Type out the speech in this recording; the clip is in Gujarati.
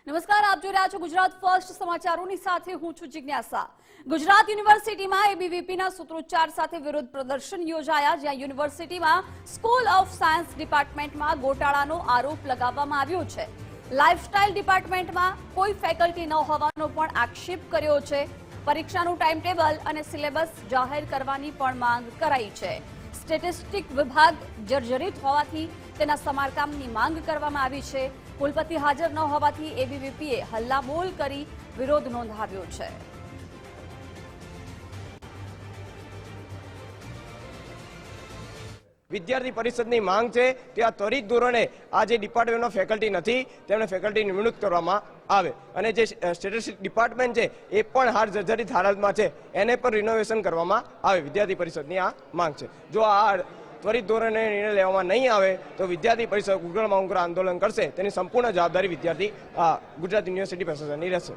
નમસ્કાર, આપ જોઈ રહ્યા છો ગુજરાત ફર્સ્ટ સમાચારોની સાથે હું છું જિજ્ઞાસા। ગુજરાત યુનિવર્સિટીમાં એબીવીપીના સૂત્રોચ્ચાર સાથે વિરોધ પ્રદર્શન યોજાયા, જ્યાં યુનિવર્સિટીમાં સ્કૂલ ઓફ સાયન્સ ડિપાર્ટમેન્ટમાં ગોટાળાનો આરોપ લગાવવામાં આવ્યો છે। લાઇફસ્ટાઇલ ડિપાર્ટમેન્ટમાં કોઈ ફેકલ્ટી ન હોવાનો પણ આક્ષેપ કર્યો છે। પરીક્ષાનું ટાઈમ ટેબલ અને સિલેબસ જાહેર કરવાની પણ માંગ કરાઈ છે। સ્ટેટિસ્ટિક વિભાગ જર્જરિત હોવાથી તેના સમારકામની માંગ કરવામાં આવી છે। કુલપતિ હાજર ન હોવાથી એબીવીપીએ હલ્લાબોલ કરી વિરોધ નોંધાવ્યો છે। વિદ્યાર્થી પરિષદની માંગ છે કે આ ત્વરિત ધોરણે આ જે ડિપાર્ટમેન્ટમાં ફેકલ્ટી નથી તેમને ફેકલ્ટી નિમણૂક કરવામાં આવે અને જે સ્ટેટિસ્ટિક ડિપાર્ટમેન્ટ છે એ પણ હાલ જર્જરિત હાલતમાં છે, એને પણ રિનોવેશન કરવામાં આવે। વિદ્યાર્થી પરિષદની આ માંગ છે। જો આ ત્વરિત ધોરણે નિર્ણય લેવામાં નહીં આવે તો વિદ્યાર્થી પરિષદ ઉગ્રમાં ઉગ્ર આંદોલન કરશે। તેની સંપૂર્ણ જવાબદારી ગુજરાત યુનિવર્સિટી પ્રશાસનની રહેશે।